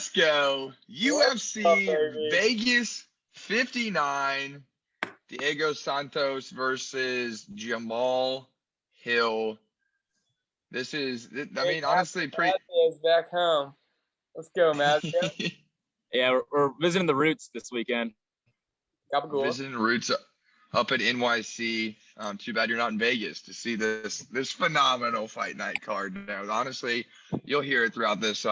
Let's go. UFC baby? Vegas 59. Diego Santos versus Jamal Hill. This is, I mean, honestly, pretty. Mazio's back home. Let's go, Mazio. Yeah, we're visiting the roots this weekend. Visiting roots up at NYC. Too bad you're not in Vegas to see this phenomenal fight night card. Now, honestly, you'll hear it throughout this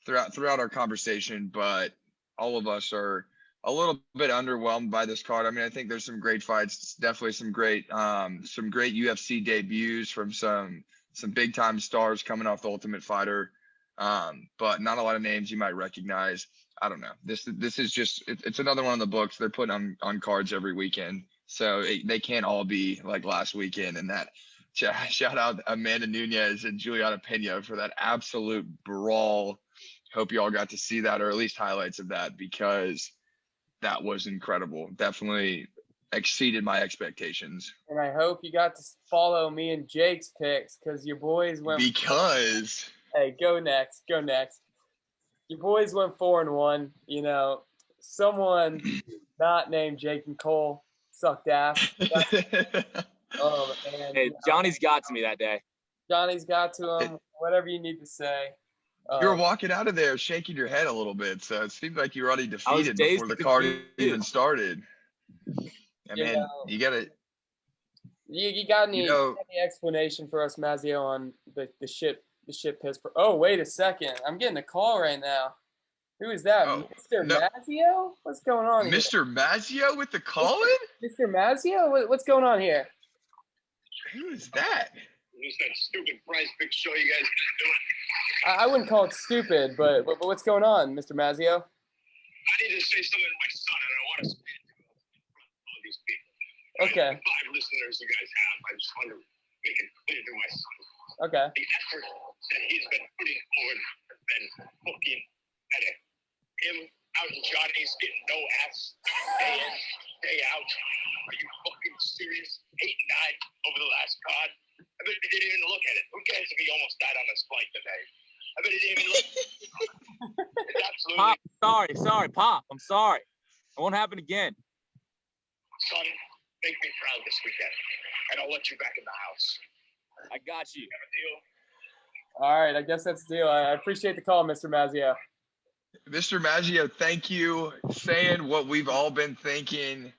throughout our conversation, but all of us are a little bit underwhelmed by this card. I mean, I think there's some great fights, definitely some great UFC debuts from some big time stars coming off the Ultimate Fighter, but not a lot of names you might recognize. I don't know. This is just it's another one of the books they're putting on cards every weekend, so they can't all be like last weekend. And that shout out Amanda Nunes and Juliana Pena for that absolute brawl. Hope you all got to see that, or at least highlights of that, because that was incredible. Definitely exceeded my expectations. And I hope you got to follow me and Jake's picks, because your boys went. Because hey, go next. Your boys went 4-1. You know, someone not named Jake and Cole sucked ass. Hey, Johnny's got to me that day. Johnny's got to him. Whatever you need to say. You were walking out of there shaking your head a little bit, so it seemed like you were already defeated before the card even started. I mean, you got to. You got any explanation for us, Mazio, on the shit piss? Oh, wait a second. I'm getting a call right now. Who is that? Mr. Mazio? What's going on here? Mr. Mazio with the call-in? Mr. Mazio? What's going on here? Who is that? Who's that stupid Prizepicks show you guys been doing? I wouldn't call it stupid, but what's going on, Mr. Mazio? I need to say something to my son, and I want to speak to all these people. Okay. The 5 listeners you guys have, I just want to make it clear to my son. Okay. The effort that he's been putting forward has been fucking pathetic. Him out in Johnny's getting no ass day in, day out. Are you fucking serious? 8-9 over the last card. I bet he didn't even look at it. Who cares if he almost died on this flight today? I bet he didn't even look. It's absolutely. Pop, sorry, Pop. I'm sorry. It won't happen again. Son, make me proud this weekend, and I'll let you back in the house. I got you. Have a deal? All right, I guess that's the deal. I appreciate the call, Mr. Mazio. Mr. Maggio, thank you. Saying what we've all been thinking.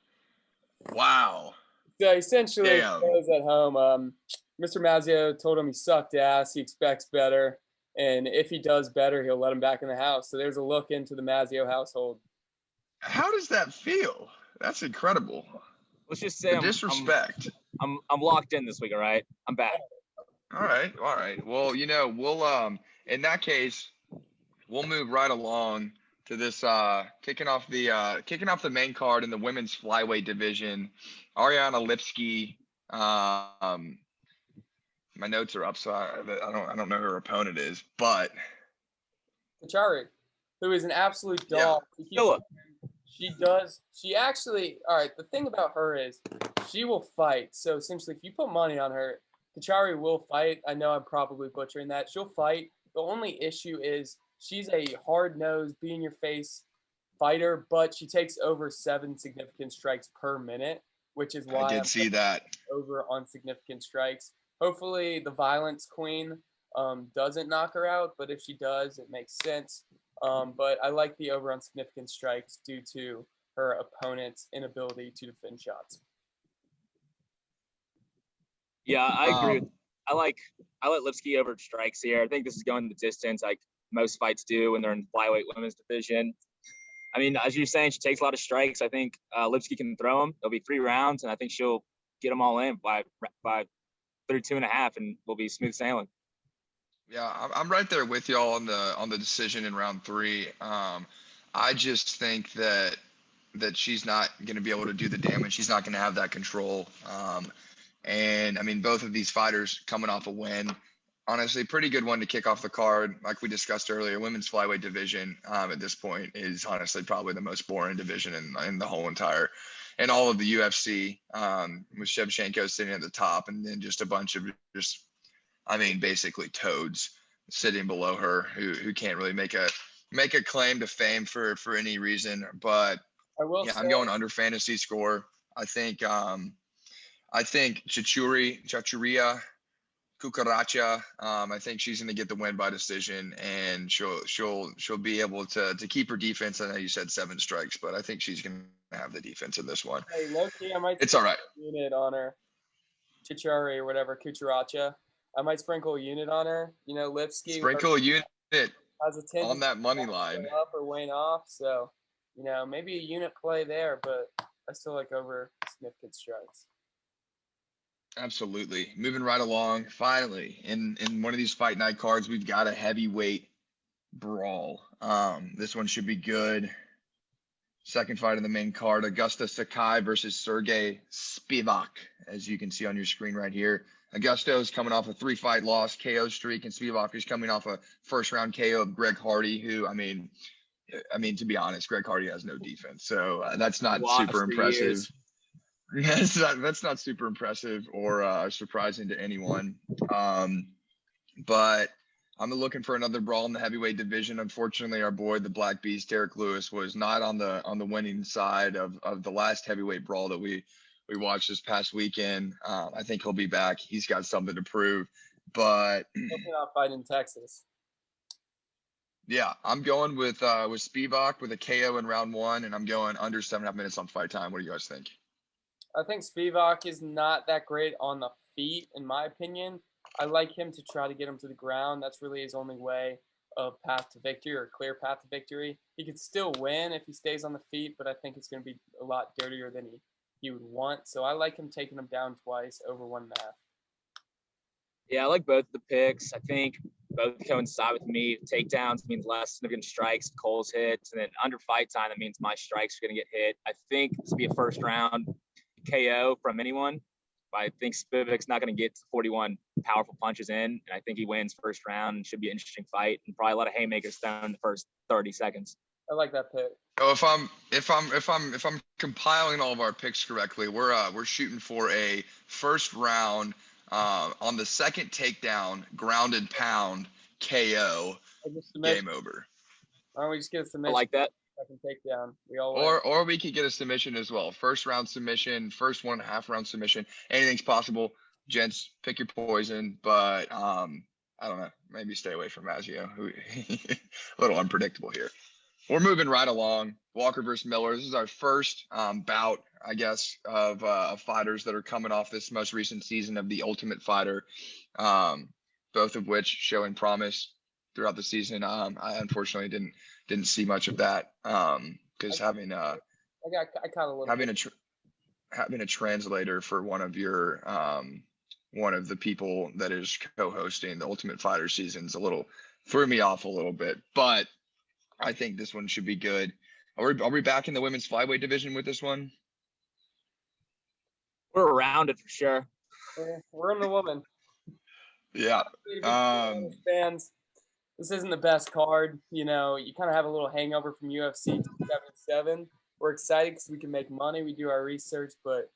Wow. So essentially, those at home, Mr. Mazio told him he sucked ass. He expects better. And if he does better, he'll let him back in the house. So there's a look into the Mazio household. How does that feel? That's incredible. Let's just say disrespect. I'm locked in this week, all right? I'm back. All right. Well, we'll in that case, we'll move right along to this kicking off the main card in the women's flyweight division. Ariana Lipski. My notes are up, so I don't know who her opponent is, but Kachari, who is an absolute dog. Yeah. She actually, all right, the thing about her is she will fight. So essentially, if you put money on her, Kachari will fight. I know I'm probably butchering that. She'll fight. The only issue is she's a hard-nosed, be-in-your-face fighter, but she takes over 7 significant strikes per minute, which is why I did see that over on significant strikes. Hopefully, the violence queen doesn't knock her out, but if she does, it makes sense. But I like the over on significant strikes due to her opponent's inability to defend shots. Yeah, I agree. I like Lipski over strikes here. I think this is going the distance like most fights do when they're in flyweight women's division. I mean, as you're saying, she takes a lot of strikes. I think Lipski can throw them. There'll be 3 rounds, and I think she'll get them all in by 32.5, and we'll be smooth sailing. Yeah, I'm right there with y'all on the decision in round 3. I just think that she's not going to be able to do the damage. She's not going to have that control. And I mean, both of these fighters coming off a win, honestly, pretty good one to kick off the card. Like we discussed earlier, women's flyweight division at this point is honestly probably the most boring division in the whole entire, in all of the UFC, with Shevchenko sitting at the top, and then just a bunch of basically toads sitting below her who can't really make a make a claim to fame for any reason, but I will yeah, say, I'm going under fantasy score. I think Chachuria Cucaracha. I think she's going to get the win by decision, and she'll be able to keep her defense. I know you said 7 strikes, but I think she's going to have the defense in this one. hey, low key, I might It's all right. unit on her, Chichari or whatever, Kucharacha. I might sprinkle a unit on her. You know, Lipsky Sprinkle a unit has a tendency on that money to line. go up or wane off. So, you know, maybe a unit play there, but I still like over significant strikes. Absolutely. Moving right along. Finally, in one of these fight night cards, we've got a heavyweight brawl. This one should be good. Second fight of the main card, Augusto Sakai versus Sergey Spivak, as you can see on your screen right here. Augusto is coming off a 3-fight loss KO streak, and Spivak is coming off a first-round KO of Greg Hardy, who, I mean, to be honest, Greg Hardy has no defense, so that's not super impressive. That's not super impressive or surprising to anyone. But I'm looking for another brawl in the heavyweight division. Unfortunately, our boy, the Black Beast, Derek Lewis, was not on the winning side of the last heavyweight brawl that we watched this past weekend. I think he'll be back. He's got something to prove. But hopefully not fight in Texas. Yeah, I'm going with Spivak with a KO in round 1, and I'm going under 7.5 minutes on fight time. What do you guys think? I think Spivak is not that great on the feet, in my opinion. I like him to try to get him to the ground. That's really his only way of path to victory or clear path to victory. He could still win if he stays on the feet, but I think it's going to be a lot dirtier than he would want. So I like him taking him down twice over 1.5. Yeah, I like both the picks. I think both coincide with me. Takedowns means less significant strikes, Cole's hits, and then under fight time, that means my strikes are going to get hit. I think this will be a first round KO from anyone. But I think Spivak's not going to get 41 powerful punches in, and I think he wins first round. And should be an interesting fight, and probably a lot of haymakers thrown in the first 30 seconds. I like that pick. Oh, if I'm compiling all of our picks correctly, we're shooting for a first round on the second takedown, grounded pound KO, game over. Why don't we just get a submission? I like that. Second takedown. Or we could get a submission as well. First round submission, first 1.5 round submission. Anything's possible. Gents, pick your poison, but I don't know. Maybe stay away from Maggio, who a little unpredictable here. We're moving right along. Walker versus Miller. This is our first bout, I guess, of fighters that are coming off this most recent season of The Ultimate Fighter, both of which showing promise throughout the season. I unfortunately didn't see much of that because having a translator for one of the people that is co-hosting the Ultimate Fighter seasons threw me off a little bit, but I think this one should be good. Are we back in the women's flyweight division with this one? We're around it for sure. We're in the woman. Yeah. Fans, this isn't the best card. You know, you kind of have a little hangover from UFC 277. We're excited because we can make money. We do our research, but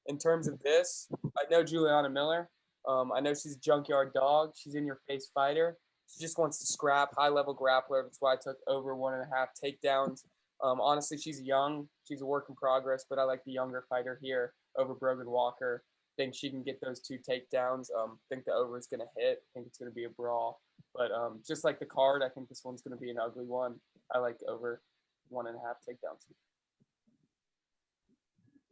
in terms of this, I know Juliana Miller. I know she's a junkyard dog. She's in your face fighter. She just wants to scrap, high-level grappler. That's why I took over 1.5 takedowns. Honestly, she's young. She's a work in progress, but I like the younger fighter here over Brogan Walker. Think she can get those 2 takedowns. Think the over is going to hit. Think it's going to be a brawl. But just like the card, I think this one's going to be an ugly one. I like over 1.5 takedowns.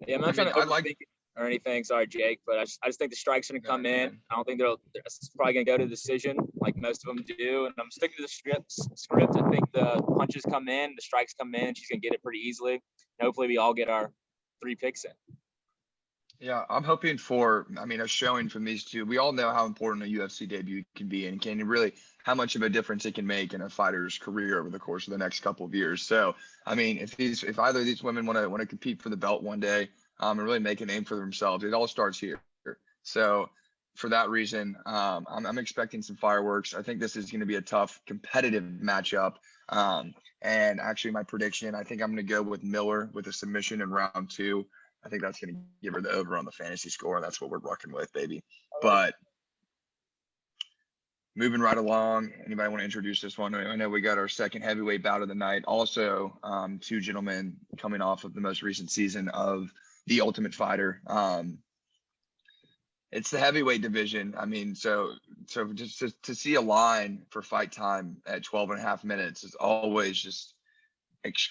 Yeah, I'm not trying to overthink it or anything. Sorry, Jake, but I just think the strike's going to come in. I don't think it's probably going to go to decision like most of them do. And I'm sticking to the script. I think the punches come in, the strikes come in. She's going to get it pretty easily. And hopefully we all get our 3 picks in. Yeah, I'm hoping for, a showing from these two. We all know how important a UFC debut can be and how much of a difference it can make in a fighter's career over the course of the next couple of years. So, if either of these women want to compete for the belt one day and really make a name for themselves, it all starts here. So, for that reason, I'm expecting some fireworks. I think this is going to be a tough, competitive matchup. And actually, my prediction, I think I'm going to go with Miller with a submission in round 2. I think that's going to give her the over on the fantasy score. That's what we're rocking with, baby. But moving right along. Anybody want to introduce this one? I know we got our second heavyweight bout of the night. Also, two gentlemen coming off of the most recent season of The Ultimate Fighter. It's the heavyweight division. I mean, so just to see a line for fight time at 12.5 minutes is always just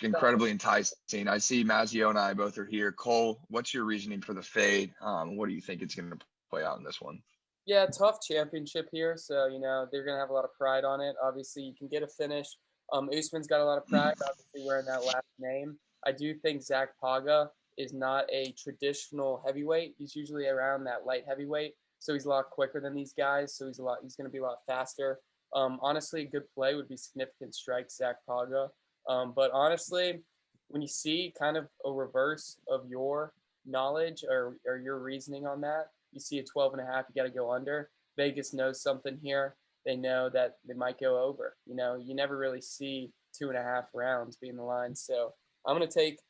incredibly enticing. I see Mazio and I both are here. Cole, what's your reasoning for the fade? What do you think it's going to play out in this one? Yeah, tough championship here. So, they're going to have a lot of pride on it. Obviously, you can get a finish. Usman's got a lot of pride, obviously, wearing that last name. I do think Zach Paga is not a traditional heavyweight. He's usually around that light heavyweight. So he's a lot quicker than these guys. So he's going to be a lot faster. Honestly, a good play would be significant strike, Zach Paga. But honestly, when you see kind of a reverse of your knowledge or your reasoning on that, you see a 12.5, you got to go under. Vegas knows something here. They know that they might go over. You never really see 2.5 rounds being the line. So I'm gonna take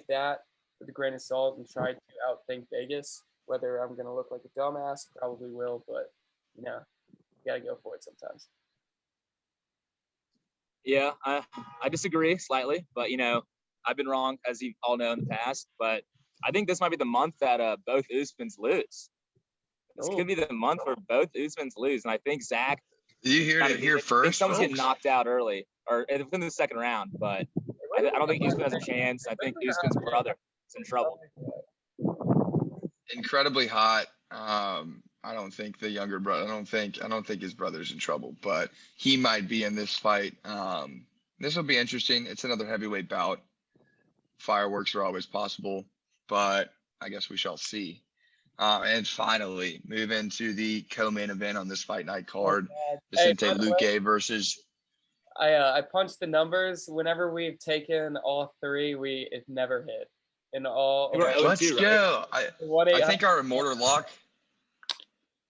that with a grain of salt and try to outthink Vegas. Whether I'm gonna look like a dumbass, probably will, but you gotta go for it sometimes. Yeah, I disagree slightly, but I've been wrong, as you all know, in the past. But I think this might be the month that both Usmans lose. This could be the month where both Usmans lose, and I think Zach. You hear it here first. I think someone's getting knocked out early or within the second round, but I don't think Usman has a chance. I think Usman's brother is in trouble. Incredibly hot. I don't think the younger brother. I don't think his brother's in trouble, but he might be in this fight. This will be interesting. It's another heavyweight bout. Fireworks are always possible, but I guess we shall see. And finally, move into the co-main event on this fight night card. Vicente Luque versus. I punched the numbers. Whenever we've taken all three, it never hit. In all. Let's go. I think our immortal lock.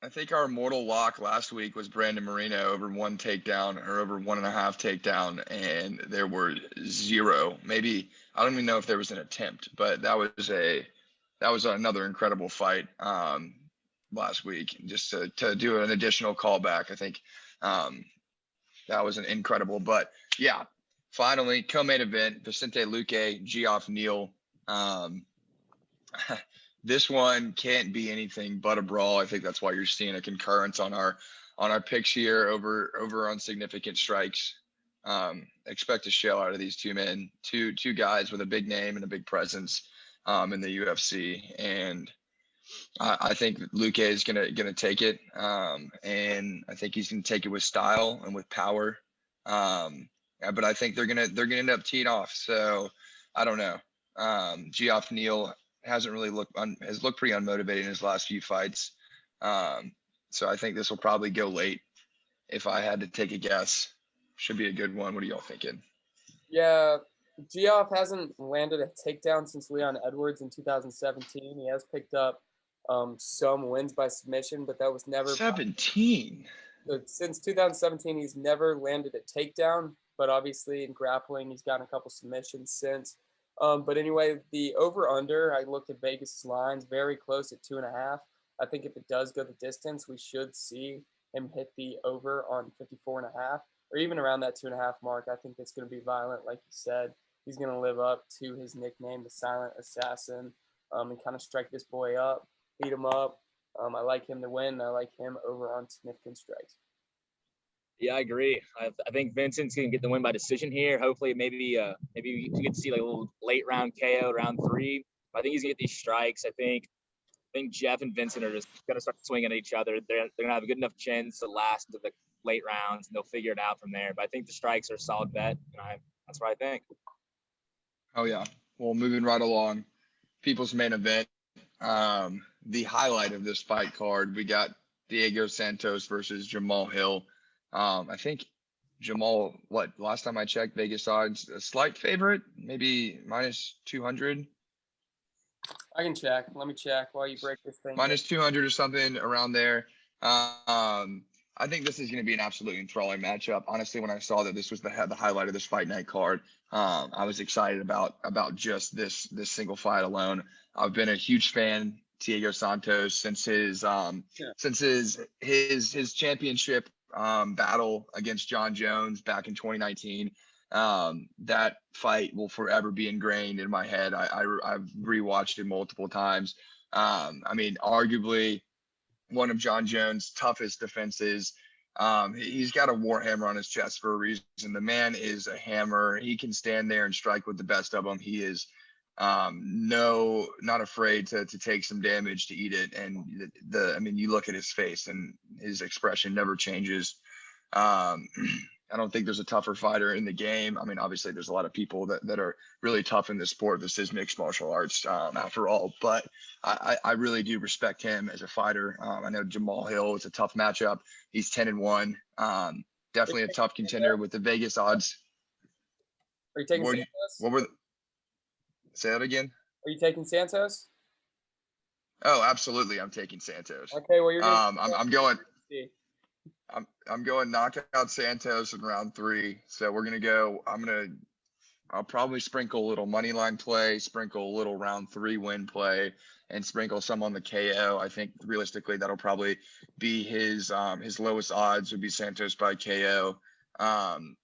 I think our immortal lock last week was Brandon Moreno over 1 takedown or over 1.5 takedown, and there were 0. Maybe I don't even know if there was an attempt, but that was another incredible fight last week. Just to do an additional callback, I think that was an incredible. But yeah, finally, co-main event: Vicente Luque, Geoff Neal. This one can't be anything but a brawl. I think that's why you're seeing a concurrence on our picks here over on significant strikes. Expect a show out of these two men, two guys with a big name and a big presence in the UFC, and I think Luque is gonna take it, and I think he's gonna take it with style and with power. But I think they're gonna end up teeing off. So I don't know. Geoff Neal hasn't really has looked pretty unmotivated in his last few fights. So I think this will probably go late. If I had to take a guess, should be a good one. What are y'all thinking? Yeah, Geoff hasn't landed a takedown since Leon Edwards in 2017. He has picked up some wins by submission, but that was never 17. Since 2017, he's never landed a takedown. But obviously in grappling, he's gotten a couple submissions since. But anyway, the over-under, I looked at Vegas' lines, very close at 2.5. I think if it does go the distance, we should see him hit the over on 54.5, or even around that 2.5 mark. I think it's going to be violent, like you said. He's going to live up to his nickname, the Silent Assassin, and kind of strike this boy up, beat him up. I like him to win. I like him over on significant strikes. Yeah, I agree. I think Vincent's gonna get the win by decision here. Hopefully, maybe you get to see like a little late round KO, round 3. But I think he's gonna get these strikes. I think Jeff and Vincent are just gonna start swinging at each other. They're gonna have a good enough chins to last into the late rounds, and they'll figure it out from there. But I think the strikes are a solid bet, and that's what I think. Oh yeah. Well, moving right along, people's main event. The highlight of this fight card, we got Diego Santos versus Jamal Hill. I think Jamal, last time I checked, Vegas odds a slight favorite, maybe minus 200. I can check. Let me check while you break this thing. Minus 200 or something around there. I think this is going to be an absolutely enthralling matchup. Honestly, when I saw that this was the highlight of this fight night card, I was excited about just this single fight alone. I've been a huge fan Diego Santos since his championship battle against John Jones back in 2019. That fight will forever be ingrained in my head. I've rewatched it multiple times. I mean, arguably one of John Jones' toughest defenses. He's got a war hammer on his chest for a reason. The man is a hammer. He can stand there and strike with the best of them. He is not afraid to take some damage to eat it. And I mean, you look at his face and his expression never changes. I don't think there's a tougher fighter in the game. I mean, obviously there's a lot of people that are really tough in this sport. This is mixed martial arts after all, but I really do respect him as a fighter. I know Jamal Hill is a tough matchup. He's 10-1. Definitely a tough contender with the Vegas odds. Are you taking Santos? Say that again? Are you taking Santos? Oh, absolutely. I'm taking Santos. Okay, well, you're I'm going knockout Santos in round 3. So we're going to go, I'll probably sprinkle a little money line play, sprinkle a little round 3 win play, and sprinkle some on the KO. I think realistically that'll probably be his lowest odds would be Santos by KO. And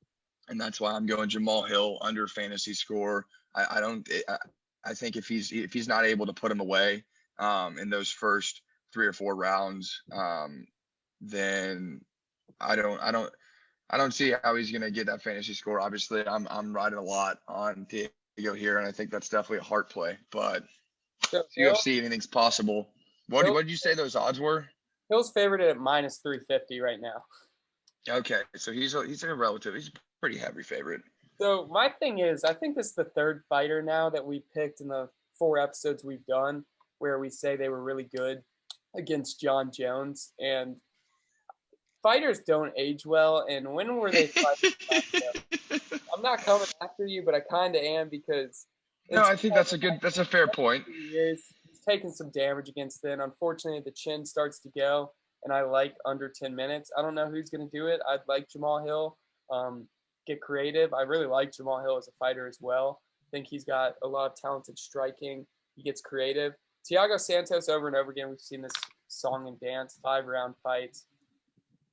that's why I'm going Jamal Hill under fantasy score. I think if he's not able to put him away in those first 3 or 4 rounds, then I don't see how he's going to get that fantasy score. Obviously, I'm riding a lot on Diego here, and I think that's definitely a heart play. But UFC, anything's possible. What did you say those odds were? Hill's favored at minus 350 right now. Okay, so he's a pretty heavy favorite. So my thing is, I think this is the 3rd fighter now that we picked in the 4 episodes we've done where we say they were really good against John Jones. And fighters don't age well. And when were they fighting? I'm not coming after you, but I kind of am because. No, I think that's a fair point. He's taken some damage against then. Unfortunately, the chin starts to go, and I like under 10 minutes. I don't know who's going to do it. I'd like Jamal Hill. Get creative. I really like Jamal Hill as a fighter as well. I think he's got a lot of talented striking. He gets creative. Thiago Santos, over and over again, we've seen this song and dance, 5-round fights.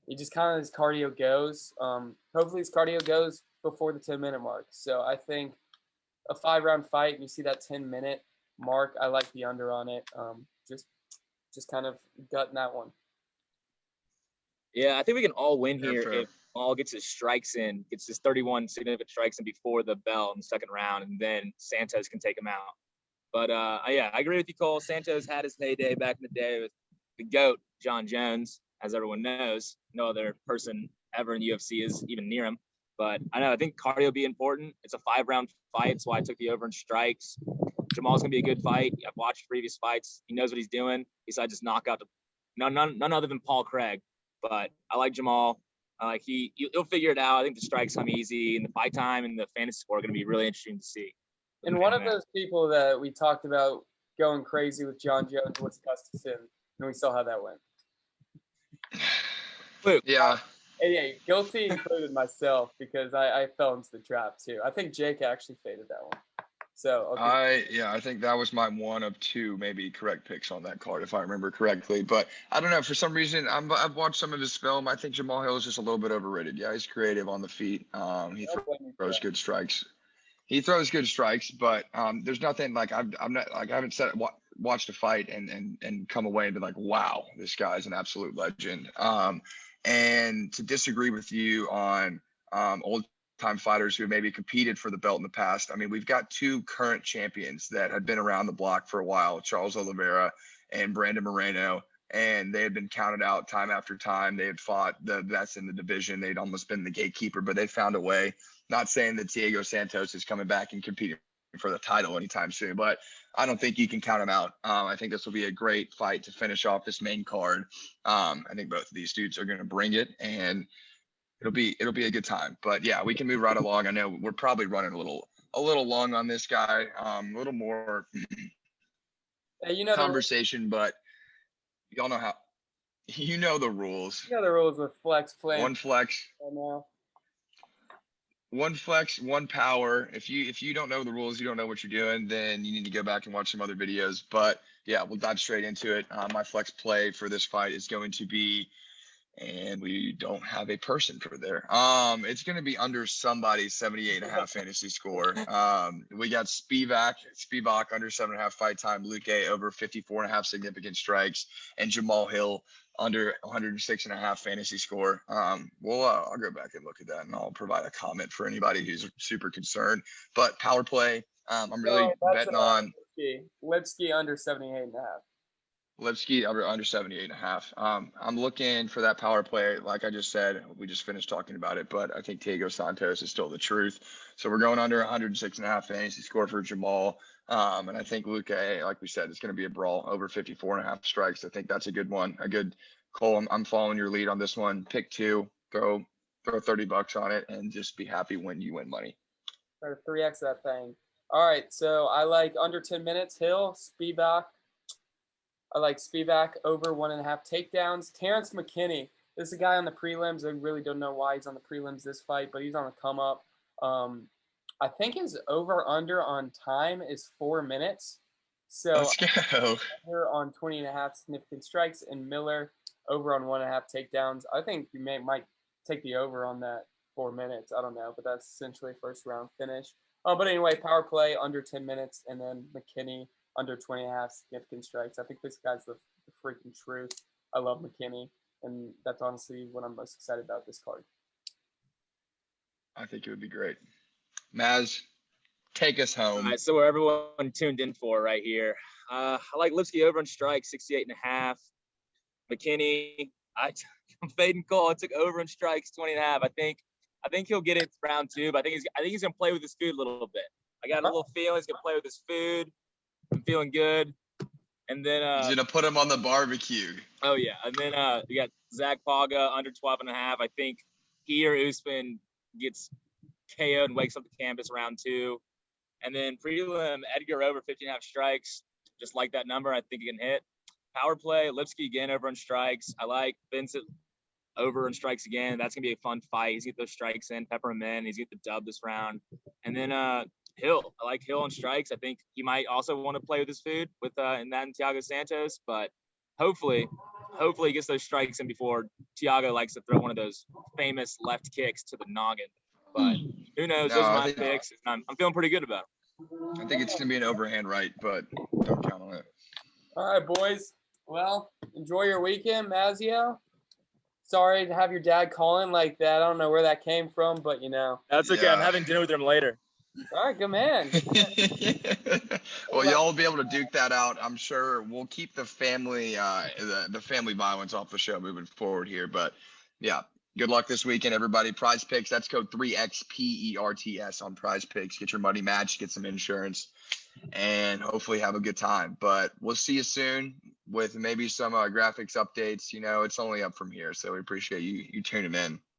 He just kind of, his cardio goes. Hopefully his cardio goes before the 10-minute mark. So I think a 5-round fight, and you see that 10-minute mark, I like the under on it. Just kind of gutting that one. Yeah, I think we can all win here if Jamal gets his strikes in, gets his 31 significant strikes in before the bell in the 2nd round, and then Santos can take him out. But, yeah, I agree with you, Cole. Santos had his heyday back in the day with the GOAT, John Jones, as everyone knows. No other person ever in the UFC is even near him. But I think cardio will be important. It's a 5-round fight. That's why I took the over in strikes. Jamal's going to be a good fight. I've watched previous fights. He knows what he's doing. Besides just knock out none other than Paul Craig. But I like Jamal. He'll figure it out. I think the strikes come easy, and the fight time and the fantasy score are going to be really interesting to see. And one of those people that we talked about going crazy with John Jones was Gustafsson, and we saw how that went. Luke. Yeah. Yeah, guilty included myself because I fell into the trap too. I think Jake actually faded that one. So okay. I think that was my one of 2 maybe correct picks on that card if I remember correctly. But I don't know, for some reason I've watched some of his film. I think Jamal Hill is just a little bit overrated. Yeah, he's creative on the feet. He throws good strikes. But there's nothing like I haven't watched a fight and come away and been like, wow, this guy's an absolute legend. And to disagree with you on old time fighters who maybe competed for the belt in the past. I mean, we've got 2 current champions that had been around the block for a while, Charles Oliveira and Brandon Moreno, and they had been counted out time after time. They had fought the best in the division. They'd almost been the gatekeeper, but they found a way. Not saying that Diego Santos is coming back and competing for the title anytime soon, but I don't think you can count him out. I think this will be a great fight to finish off this main card. I think both of these dudes are going to bring it, and it'll be a good time. But yeah, we can move right along. I know we're probably running a little long on this guy, a little more conversation, but y'all know how, the rules. You know the rules with flex flame. One flex. One flex, one power. If you don't know the rules, you don't know what you're doing, then you need to go back and watch some other videos. But yeah, we'll dive straight into it. My flex play for this fight is going to be And we don't have a person for there. It's going to be under somebody's 78.5 fantasy score. We got Spivak under 7.5 fight time, Luke A over 54.5 significant strikes, and Jamal Hill under 106.5 fantasy score. I'll go back and look at that, and I'll provide a comment for anybody who's super concerned. But power play, I'm really betting on Lipsky under 78.5. Lipsky under 78.5. I'm looking for that power play. Like I just said, we just finished talking about it, but I think Thiago Santos is still the truth. So we're going under 106.5 fantasy score for Jamal. And I think Luke A, like we said, it's going to be a brawl over 54.5 strikes. I think that's a good one. A good Cole. I'm following your lead on this one. Pick two, throw $30 on it, and just be happy when you win money. Try to 3x that thing. All right. So I like under 10 minutes, Hill, Spivak. I like Spivak over 1.5 takedowns. Terrence McKinney. This is a guy on the prelims. I really don't know why he's on the prelims this fight, but he's on the come up. I think his over-under on time is 4 minutes. So let's go. Over on 20.5 significant strikes, and Miller over on 1.5 takedowns. I think you might take the over on that 4 minutes. I don't know, but that's essentially first round finish. But anyway, power play under 10 minutes, and then McKinney under 20.5 significant strikes. I think this guy's the freaking truth. I love McKinney, and that's honestly what I'm most excited about this card. I think it would be great. Maz, take us home. All right, so where everyone tuned in for right here. I like Lipsky over on strike, 68.5. McKinney, I'm fading Cole. I took over on strikes, 20.5. I think he'll get it round two, but I think he's gonna play with his food a little bit. I got a little feeling he's gonna play with his food. I'm feeling good. And then he's gonna put him on the barbecue. Oh yeah. And then we got Zach Paga under 12.5. I think he or Usman gets KO'd and wakes up the canvas round two. And then prelim Edgar over 15.5 strikes. Just like that number. I think he can hit. Power play, Lipsky again over on strikes. I like Vincent over on strikes again. That's gonna be a fun fight. He's get those strikes in, pepper him in. He's get the dub this round. And then Hill. I like Hill on strikes. I think he might also want to play with his food with and Thiago Santos, but hopefully he gets those strikes in before Thiago likes to throw one of those famous left kicks to the noggin. But who knows? Those are my picks. I'm feeling pretty good about it. I think it's gonna be an overhand right, but don't count on it. All right, boys. Well, enjoy your weekend, Mazio. Sorry to have your dad calling like that. I don't know where that came from, but That's okay. Yeah. I'm having dinner with him later. All right, good man. Well, y'all will be able to duke that out. I'm sure we'll keep the family the family violence off the show moving forward here. But yeah, good luck this weekend, everybody. Prizepicks, that's code 3XPERTS on Prizepicks. Get your money matched, get some insurance, and hopefully have a good time. But we'll see you soon with maybe some graphics updates. It's only up from here, so we appreciate you tuning in.